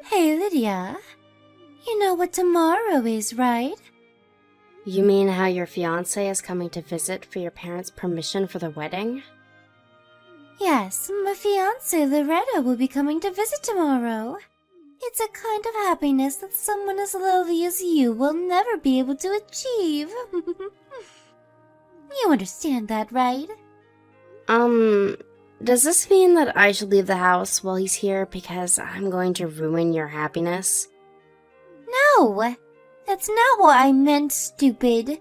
Hey, Lydia. You know what tomorrow is, right? You mean how your fiancé is coming to visit for your parents' permission for the wedding? Yes, my fiancée Loretta will be coming to visit tomorrow. It's a kind of happiness that someone as lowly as you will never be able to achieve. You understand that, right? Does this mean that I should leave the house while he's here because I'm going to ruin your happiness? No! That's not what I meant, stupid.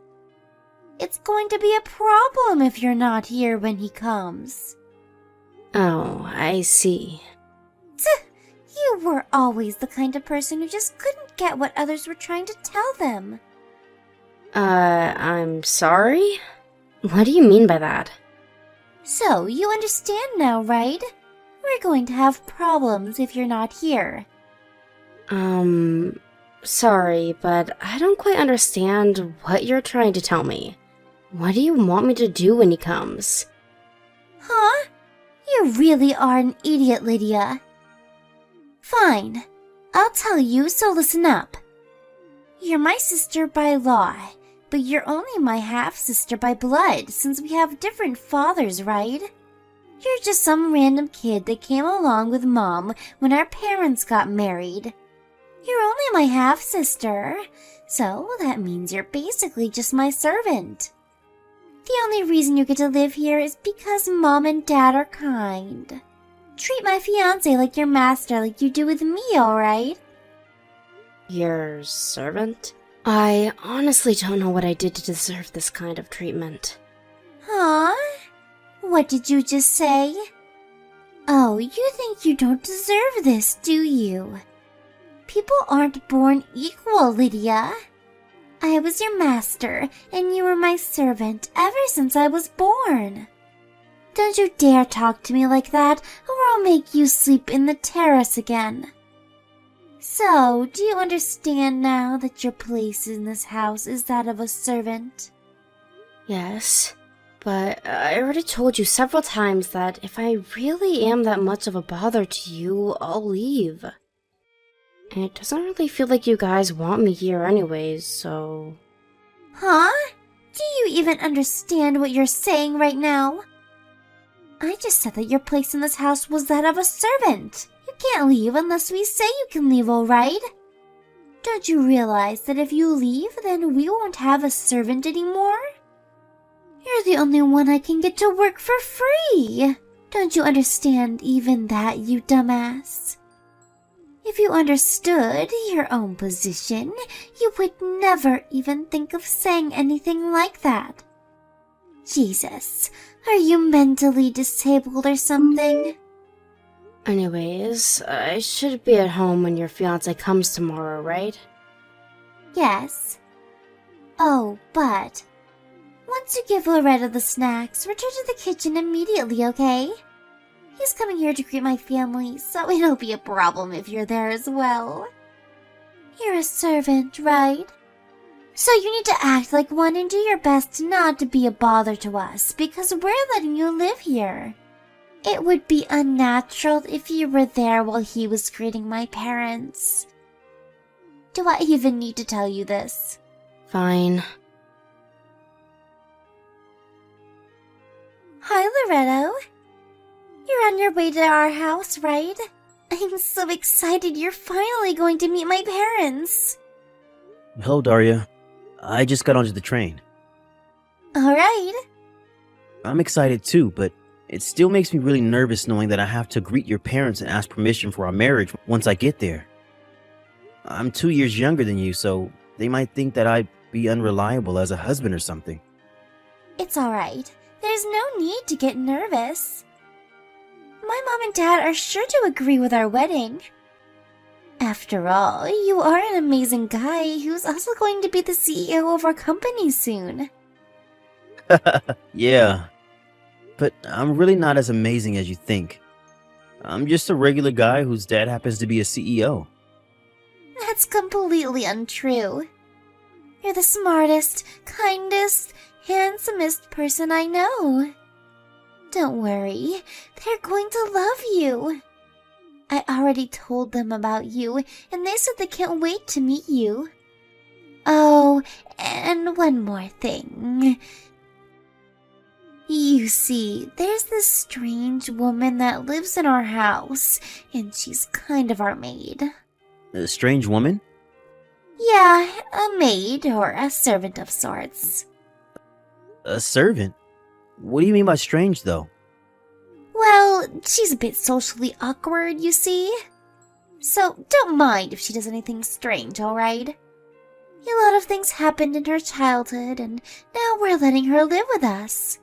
It's going to be a problem if you're not here when he comes. Oh, I see. You were always the kind of person who just couldn't get what others were trying to tell them. I'm sorry? What do you mean by that? So, you understand now, right? We're going to have problems if you're not here. Sorry, but I don't quite understand what you're trying to tell me. What do you want me to do when he comes? Huh? You really are an idiot, Lydia. Fine. I'll tell you, so listen up. You're my sister by law, but you're only my half-sister by blood since we have different fathers, right? You're just some random kid that came along with Mom when our parents got married. You're only my half-sister, so that means you're basically just my servant. The only reason you get to live here is because Mom and Dad are kind. Treat my fiancé like your master like you do with me, alright? Your servant? I honestly don't know what I did to deserve this kind of treatment. Huh? What did you just say? Oh, you think you don't deserve this, do you? People aren't born equal, Lydia. I was your master, and you were my servant ever since I was born. Don't you dare talk to me like that, or I'll make you sleep in the terrace again. So, do you understand now that your place in this house is that of a servant? Yes, but I already told you several times that if I really am that much of a bother to you, I'll leave. And it doesn't really feel like you guys want me here anyways, so... Huh? Do you even understand what you're saying right now? I just said that your place in this house was that of a servant. You can't leave unless we say you can leave, alright? Don't you realize that if you leave, then we won't have a servant anymore? You're the only one I can get to work for free. Don't you understand even that, you dumbass? If you understood your own position, you would never even think of saying anything like that. Jesus, are you mentally disabled or something? Anyways, I should be at home when your fiancé comes tomorrow, right? Yes. Oh, but once you give Loretta the snacks, return to the kitchen immediately, okay? He's coming here to greet my family, so it'll be a problem if you're there as well. You're a servant, right? So you need to act like one and do your best not to be a bother to us, because we're letting you live here. It would be unnatural if you were there while he was greeting my parents. Do I even need to tell you this? Fine. Hi, Loretto. You're on your way to our house, right? I'm so excited you're finally going to meet my parents. Hello, Daria. I just got onto the train. Alright. I'm excited too, but it still makes me really nervous knowing that I have to greet your parents and ask permission for our marriage once I get there. I'm 2 years younger than you, so they might think that I'd be unreliable as a husband or something. It's alright. There's no need to get nervous. My mom and dad are sure to agree with our wedding. After all, you are an amazing guy who's also going to be the CEO of our company soon. Yeah, but I'm really not as amazing as you think. I'm just a regular guy whose dad happens to be a CEO. That's completely untrue. You're the smartest, kindest, handsomest person I know. Don't worry, they're going to love you. I already told them about you, and they said they can't wait to meet you. Oh, and one more thing. You see, there's this strange woman that lives in our house, and she's kind of our maid. A strange woman? Yeah, a maid or a servant of sorts. A servant? What do you mean by strange, though? Well, she's a bit socially awkward, you see. So don't mind if she does anything strange, alright? A lot of things happened in her childhood, and now we're letting her live with us.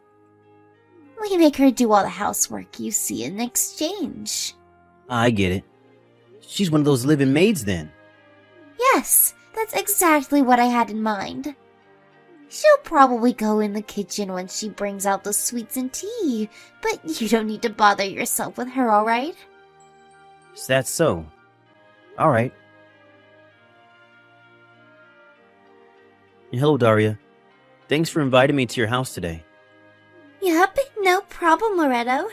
We make her do all the housework, you see, in exchange. I get it. She's one of those living maids, then. Yes, that's exactly what I had in mind. She'll probably go in the kitchen when she brings out the sweets and tea, but you don't need to bother yourself with her, alright? Is that so? Alright. Hello, Daria. Thanks for inviting me to your house today. Yup, no problem, Loretto.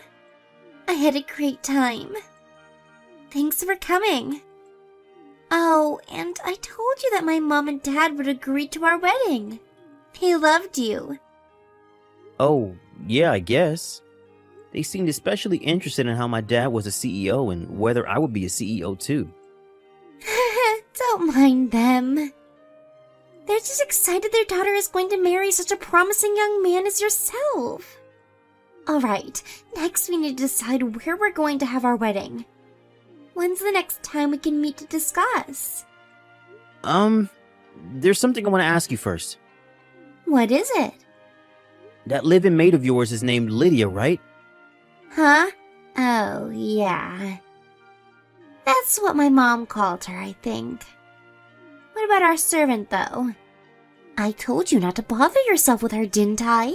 I had a great time. Thanks for coming. Oh, and I told you that my mom and dad would agree to our wedding. They loved you. Oh, yeah, I guess. They seemed especially interested in how my dad was a CEO and whether I would be a CEO too. Don't mind them. They're just excited their daughter is going to marry such a promising young man as yourself. Alright, next we need to decide where we're going to have our wedding. When's the next time we can meet to discuss? There's something I want to ask you first. What is it? That living maid of yours is named Lydia, right? Huh? Oh, yeah. That's what my mom called her, I think. What about our servant, though? I told you not to bother yourself with her, didn't I?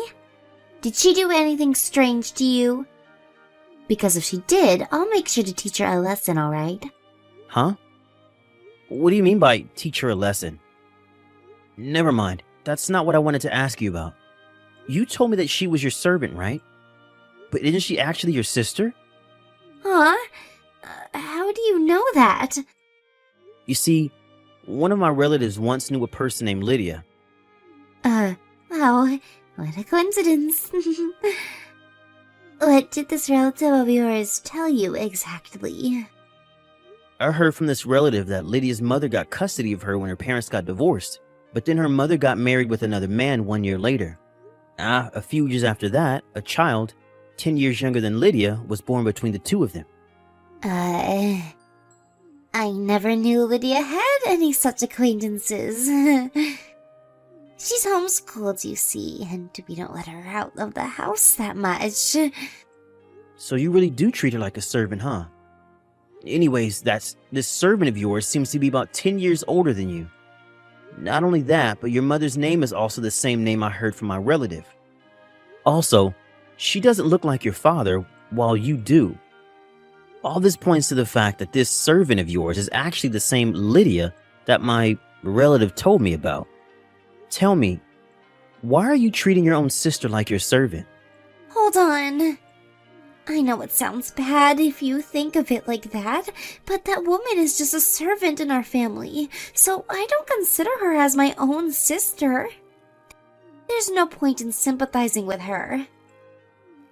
Did she do anything strange to you? Because if she did, I'll make sure to teach her a lesson, alright? Huh? What do you mean by teach her a lesson? Never mind. That's not what I wanted to ask you about. You told me that she was your servant, right? But isn't she actually your sister? Huh? How do you know that? You see, one of my relatives once knew a person named Lydia. Wow, what a coincidence. What did this relative of yours tell you exactly? I heard from this relative that Lydia's mother got custody of her when her parents got divorced, but then her mother got married with another man 1 year later. A few years after that, a child, 10 years younger than Lydia, was born between the two of them. I never knew Lydia had any such acquaintances. She's homeschooled, you see, and we don't let her out of the house that much. So you really do treat her like a servant, huh? Anyways, this servant of yours seems to be about 10 years older than you. Not only that, but your mother's name is also the same name I heard from my relative. Also, she doesn't look like your father, while you do. All this points to the fact that this servant of yours is actually the same Lydia that my relative told me about. Tell me, why are you treating your own sister like your servant? Hold on. I know it sounds bad if you think of it like that, but that woman is just a servant in our family, so I don't consider her as my own sister. There's no point in sympathizing with her.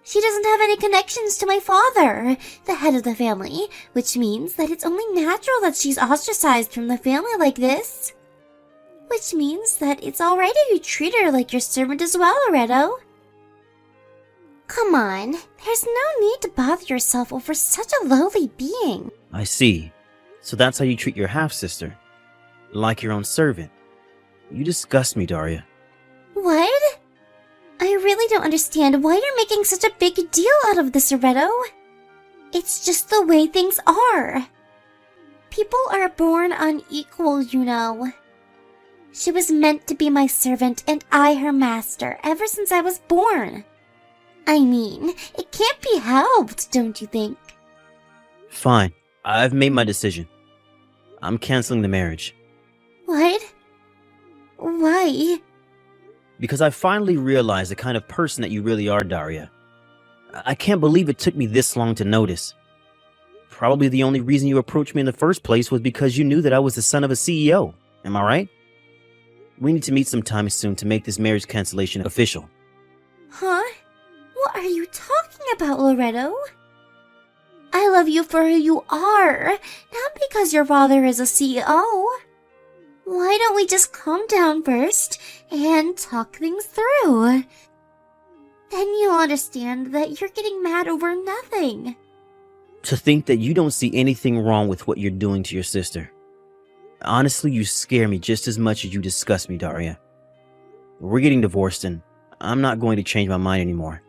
She doesn't have any connections to my father, the head of the family, which means that it's only natural that she's ostracized from the family like this. Which means that it's alright if you treat her like your servant as well, Loretto. Come on, there's no need to bother yourself over such a lowly being. I see. So that's how you treat your half-sister. Like your own servant. You disgust me, Daria. What? I really don't understand why you're making such a big deal out of this, Loretto. It's just the way things are. People are born unequal, you know. She was meant to be my servant and I her master ever since I was born. I mean, it can't be helped, don't you think? Fine. I've made my decision. I'm canceling the marriage. What? Why? Because I finally realized the kind of person that you really are, Daria. I can't believe it took me this long to notice. Probably the only reason you approached me in the first place was because you knew that I was the son of a CEO. Am I right? We need to meet sometime soon to make this marriage cancellation official. Huh? What are you talking about, Loretto? I love you for who you are, not because your father is a CEO. Why don't we just calm down first and talk things through? Then you'll understand that you're getting mad over nothing. To think that you don't see anything wrong with what you're doing to your sister. Honestly, you scare me just as much as you disgust me, Daria. We're getting divorced and I'm not going to change my mind anymore.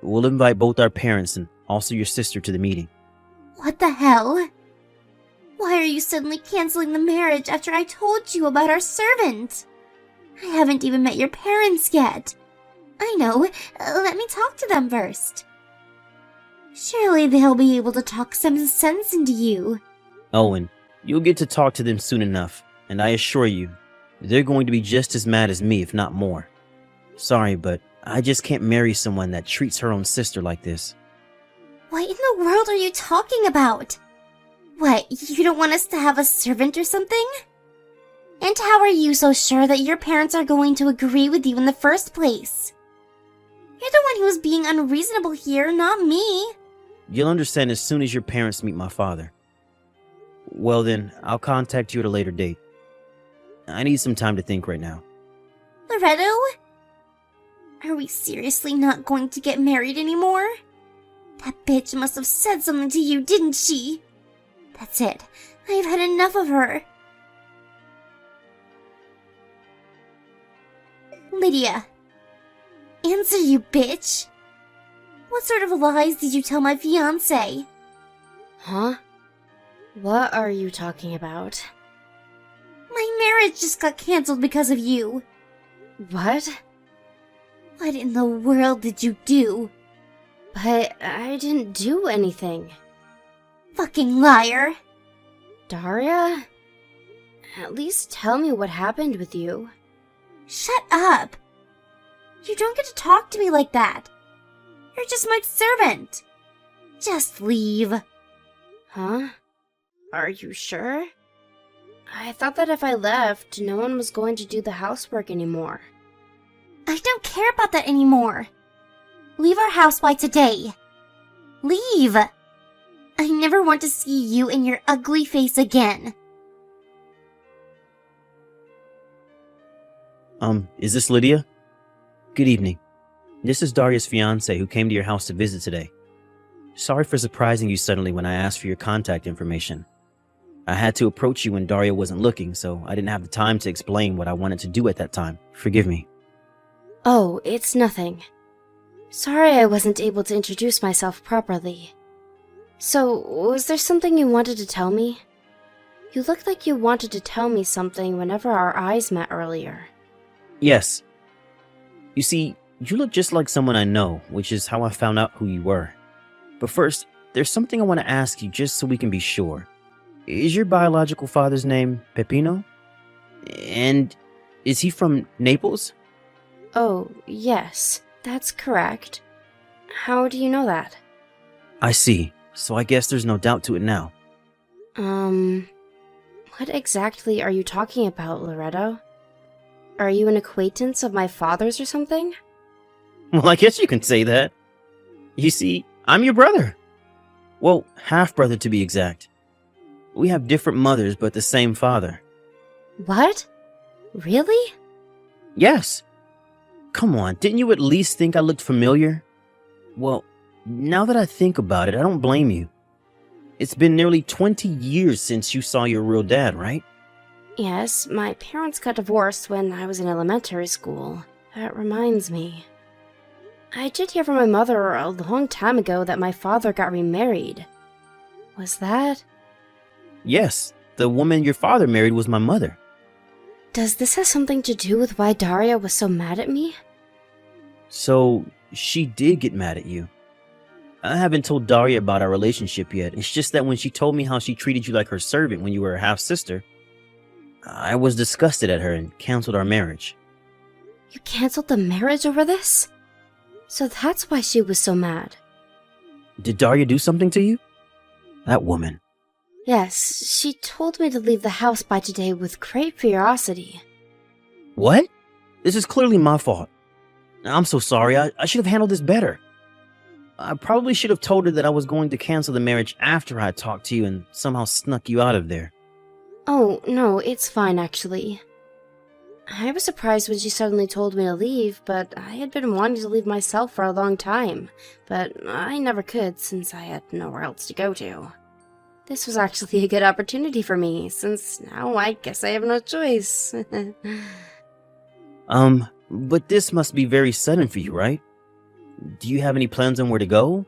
We'll invite both our parents and also your sister to the meeting. What the hell? Why are you suddenly canceling the marriage after I told you about our servant? I haven't even met your parents yet. I know, let me talk to them first. Surely they'll be able to talk some sense into you. Owen, you'll get to talk to them soon enough, and I assure you, they're going to be just as mad as me, if not more. Sorry, but I just can't marry someone that treats her own sister like this. What in the world are you talking about? What, you don't want us to have a servant or something? And how are you so sure that your parents are going to agree with you in the first place? You're the one who's being unreasonable here, not me. You'll understand as soon as your parents meet my father. Well then, I'll contact you at a later date. I need some time to think right now. Loretto? Are we seriously not going to get married anymore? That bitch must have said something to you, didn't she? That's it. I've had enough of her. Lydia. Answer, you bitch. What sort of lies did you tell my fiancé? Huh? What are you talking about? My marriage just got cancelled because of you. What? What in the world did you do? But I didn't do anything. Fucking liar. Daria? At least tell me what happened with you. Shut up. You don't get to talk to me like that. You're just my servant. Just leave. Huh? Are you sure? I thought that if I left, no one was going to do the housework anymore. I don't care about that anymore. Leave our house by today. Leave. I never want to see you and your ugly face again. Is this Lydia? Good evening. This is Daria's fiancé who came to your house to visit today. Sorry for surprising you suddenly when I asked for your contact information. I had to approach you when Daria wasn't looking, so I didn't have the time to explain what I wanted to do at that time. Forgive me. Oh, it's nothing. Sorry I wasn't able to introduce myself properly. So, was there something you wanted to tell me? You looked like you wanted to tell me something whenever our eyes met earlier. Yes. You see, you look just like someone I know, which is how I found out who you were. But first, there's something I want to ask you just so we can be sure. Is your biological father's name Peppino? And is he from Naples? Oh, yes, that's correct. How do you know that? I see. So I guess there's no doubt to it now. What exactly are you talking about, Loretto? Are you an acquaintance of my father's or something? Well, I guess you can say that. You see, I'm your brother. Well, half-brother to be exact. We have different mothers, but the same father. What? Really? Yes. Come on, didn't you at least think I looked familiar? Well, now that I think about it, I don't blame you. It's been nearly 20 years since you saw your real dad, right? Yes, my parents got divorced when I was in elementary school. That reminds me. I did hear from my mother a long time ago that my father got remarried. Was that? Yes, the woman your father married was my mother. Does this have something to do with why Daria was so mad at me? So, she did get mad at you. I haven't told Daria about our relationship yet. It's just that when she told me how she treated you like her servant when you were her half-sister, I was disgusted at her and canceled our marriage. You canceled the marriage over this? So that's why she was so mad. Did Daria do something to you? That woman. Yes, she told me to leave the house by today with great curiosity. What? This is clearly my fault. I'm so sorry. I should have handled this better. I probably should have told her that I was going to cancel the marriage after I talked to you and somehow snuck you out of there. Oh, no, it's fine actually. I was surprised when she suddenly told me to leave, but I had been wanting to leave myself for a long time, but I never could since I had nowhere else to go to. This was actually a good opportunity for me, since now I guess I have no choice. But this must be very sudden for you, right? Do you have any plans on where to go?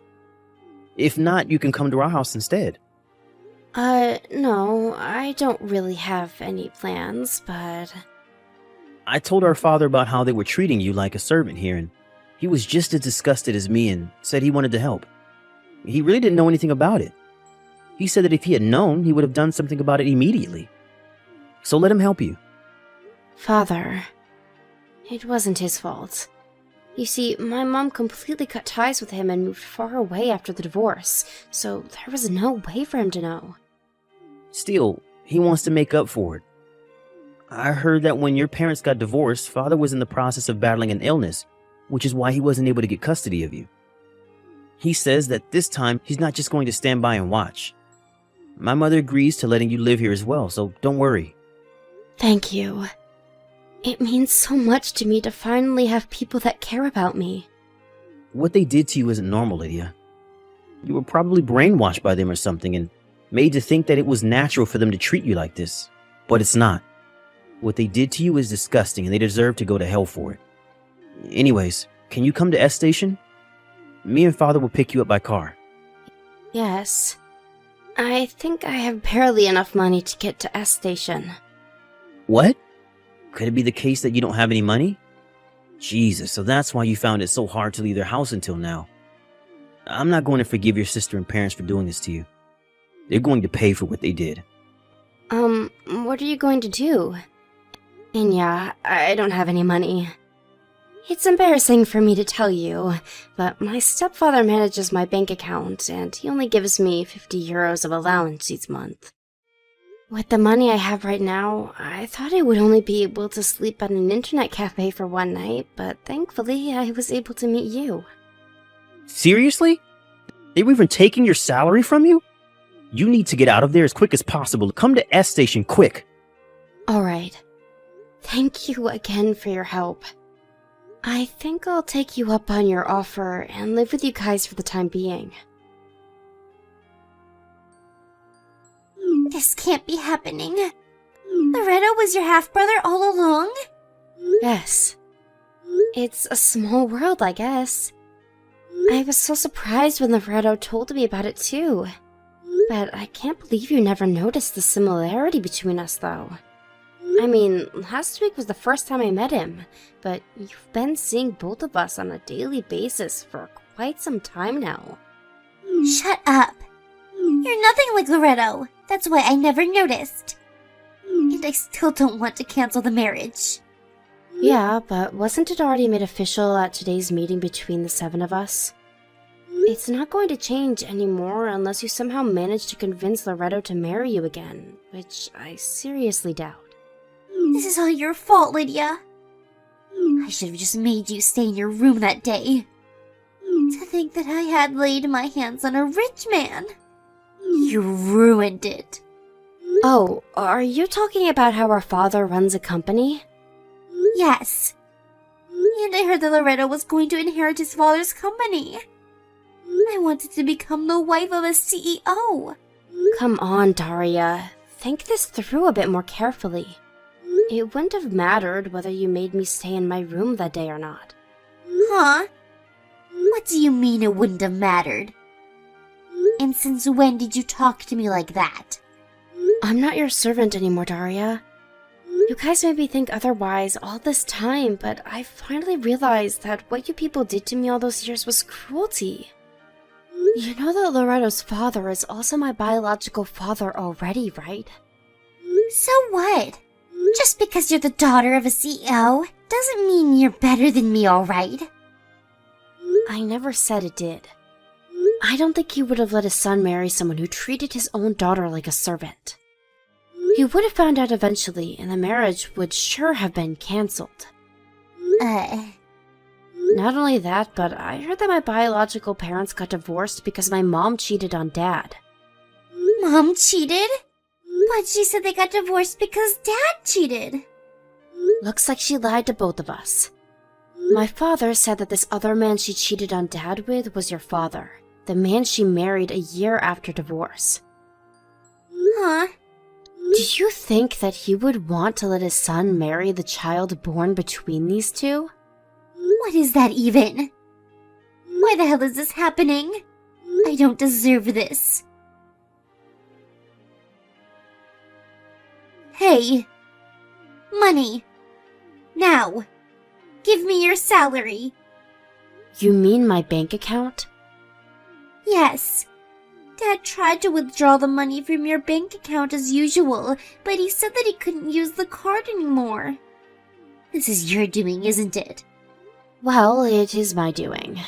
If not, you can come to our house instead. No, I don't really have any plans, but... I told our father about how they were treating you like a servant here, and he was just as disgusted as me and said he wanted to help. He really didn't know anything about it. He said that if he had known, he would have done something about it immediately. So let him help you. Father, it wasn't his fault. You see, my mom completely cut ties with him and moved far away after the divorce, so there was no way for him to know. Still, he wants to make up for it. I heard that when your parents got divorced, father was in the process of battling an illness, which is why he wasn't able to get custody of you. He says that this time he's not just going to stand by and watch. My mother agrees to letting you live here as well, so don't worry. Thank you. It means so much to me to finally have people that care about me. What they did to you isn't normal, Lydia. You were probably brainwashed by them or something and made to think that it was natural for them to treat you like this. But it's not. What they did to you is disgusting and they deserve to go to hell for it. Anyways, can you come to S Station? Me and father will pick you up by car. Yes. I think I have barely enough money to get to S Station. What? Could it be the case that you don't have any money? Jesus, so that's why you found it so hard to leave their house until now. I'm not going to forgive your sister and parents for doing this to you. They're going to pay for what they did. What are you going to do? And yeah, I don't have any money. It's embarrassing for me to tell you, but my stepfather manages my bank account, and he only gives me 50 euros of allowance each month. With the money I have right now, I thought I would only be able to sleep at an internet cafe for one night, but thankfully I was able to meet you. Seriously? They were even taking your salary from you? You need to get out of there as quick as possible. Come to S Station, quick. Alright. Thank you again for your help. I think I'll take you up on your offer and live with you guys for the time being. This can't be happening. Loretto was your half-brother all along? Yes. It's a small world, I guess. I was so surprised when Loretto told me about it too. But I can't believe you never noticed the similarity between us, though. I mean, last week was the first time I met him, but you've been seeing both of us on a daily basis for quite some time now. Shut up. You're nothing like Loretto. That's why I never noticed. And I still don't want to cancel the marriage. Yeah, but wasn't it already made official at today's meeting between the 7 of us? It's not going to change anymore unless you somehow manage to convince Loretto to marry you again, which I seriously doubt. This is all your fault, Lydia. I should have just made you stay in your room that day. To think that I had laid my hands on a rich man. You ruined it. Oh, are you talking about how our father runs a company? Yes. And I heard that Loretto was going to inherit his father's company. I wanted to become the wife of a CEO. Come on, Daria. Think this through a bit more carefully. It wouldn't have mattered whether you made me stay in my room that day or not. Huh? What do you mean it wouldn't have mattered? And since when did you talk to me like that? I'm not your servant anymore, Daria. You guys made me think otherwise all this time, but I finally realized that what you people did to me all those years was cruelty. You know that Loretto's father is also my biological father already, right? So what? Just because you're the daughter of a CEO doesn't mean you're better than me, alright? I never said it did. I don't think he would have let his son marry someone who treated his own daughter like a servant. He would have found out eventually, and the marriage would sure have been cancelled. Not only that, but I heard that my biological parents got divorced because my mom cheated on Dad. Mom cheated? But she said they got divorced because Dad cheated. Looks like she lied to both of us. My father said that this other man she cheated on Dad with was your father, the man she married a year after divorce. Huh? Do you think that he would want to let his son marry the child born between these two? What is that even? Why the hell is this happening? I don't deserve this. Hey! Money! Now! Give me your salary! You mean my bank account? Yes. Dad tried to withdraw the money from your bank account as usual, but he said that he couldn't use the card anymore. This is your doing, isn't it? Well, it is my doing.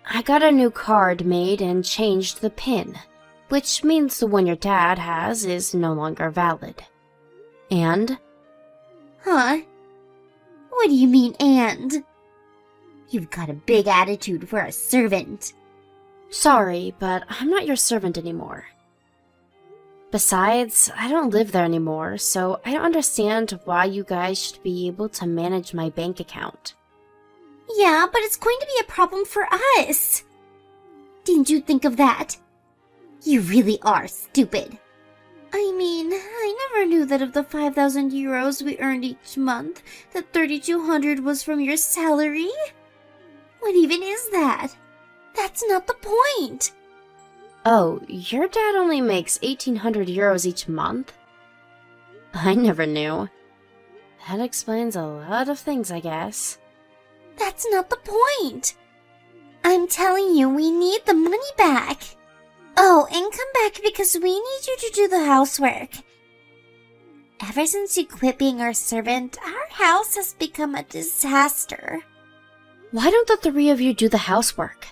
I got a new card made and changed the PIN, which means the one your dad has is no longer valid. And? Huh? What do you mean, and? You've got a big attitude for a servant. Sorry, but I'm not your servant anymore. Besides, I don't live there anymore, so I don't understand why you guys should be able to manage my bank account. Yeah, but it's going to be a problem for us. Didn't you think of that? You really are stupid. I mean, I never knew that of the 5,000 euros we earned each month, that 3,200 was from your salary. What even is that? That's not the point. Oh, your dad only makes 1,800 euros each month? I never knew. That explains a lot of things, I guess. That's not the point. I'm telling you, we need the money back. Oh, and come back because we need you to do the housework. Ever since you quit being our servant, our house has become a disaster. Why don't the three of you do the housework?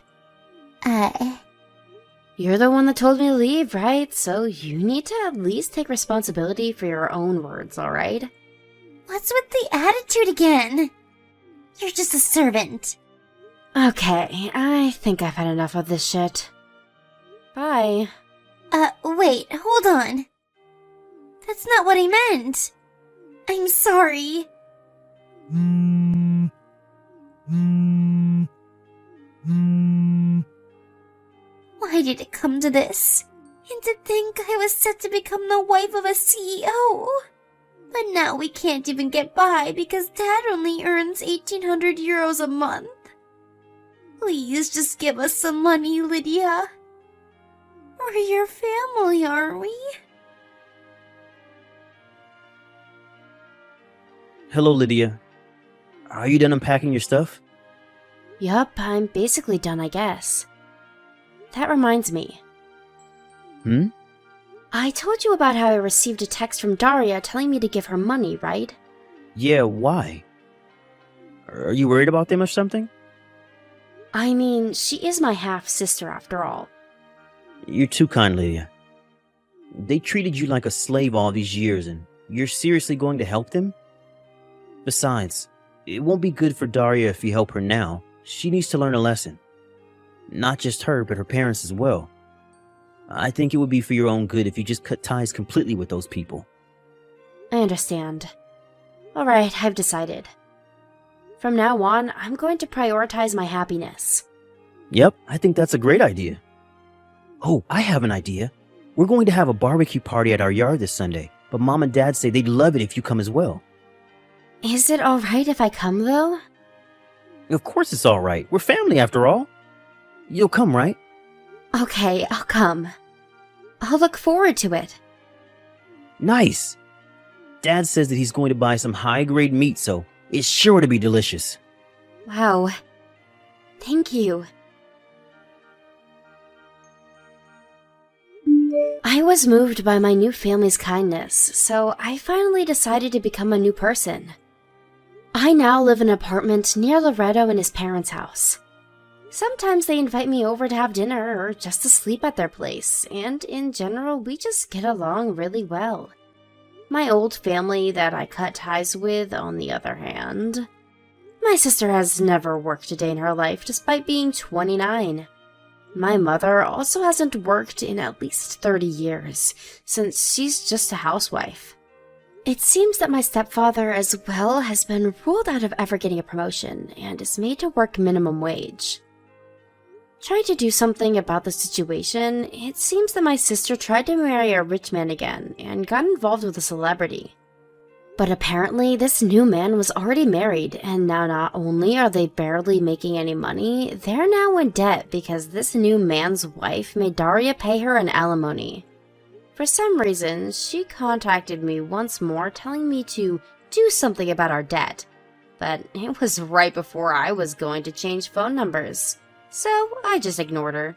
You're the one that told me to leave, right? So you need to at least take responsibility for your own words, alright? What's with the attitude again? You're just a servant. Okay, I think I've had enough of this shit. Bye. Wait, hold on. That's not what I meant. I'm sorry. Why did it come to this? And to think I was set to become the wife of a CEO. But now we can't even get by because Dad only earns 1,800 euros a month. Please just give us some money, Lydia. We're your family, aren't we? Hello, Lydia. Are you done unpacking your stuff? Yup, I'm basically done, I guess. That reminds me. I told you about how I received a text from Daria telling me to give her money, right? Yeah, why? Are you worried about them or something? I mean, she is my half-sister after all. You're too kind, Lydia. They treated you like a slave all these years, and you're seriously going to help them? Besides, it won't be good for Daria if you help her now. She needs to learn a lesson. Not just her, but her parents as well. I think it would be for your own good if you just cut ties completely with those people. I understand. Alright, I've decided. From now on, I'm going to prioritize my happiness. Yep, I think that's a great idea. Oh, I have an idea. We're going to have a barbecue party at our yard this Sunday, but Mom and Dad say they'd love it if you come as well. Is it alright if I come, though? Of course it's alright. We're family after all. You'll come, right? Okay, I'll come. I'll look forward to it. Nice. Dad says that he's going to buy some high-grade meat, so it's sure to be delicious. Wow. Thank you. I was moved by my new family's kindness, so I finally decided to become a new person. I now live in an apartment near Loretto and his parents' house. Sometimes they invite me over to have dinner or just to sleep at their place, and in general, we just get along really well. My old family that I cut ties with, on the other hand. My sister has never worked a day in her life despite being 29. My mother also hasn't worked in at least 30 years, since she's just a housewife. It seems that my stepfather as well has been ruled out of ever getting a promotion and is made to work minimum wage. Trying to do something about the situation, it seems that my sister tried to marry a rich man again and got involved with a celebrity. But apparently this new man was already married, and now not only are they barely making any money, they're now in debt because this new man's wife made Daria pay her an alimony. For some reason, she contacted me once more telling me to do something about our debt. But it was right before I was going to change phone numbers. So I just ignored her.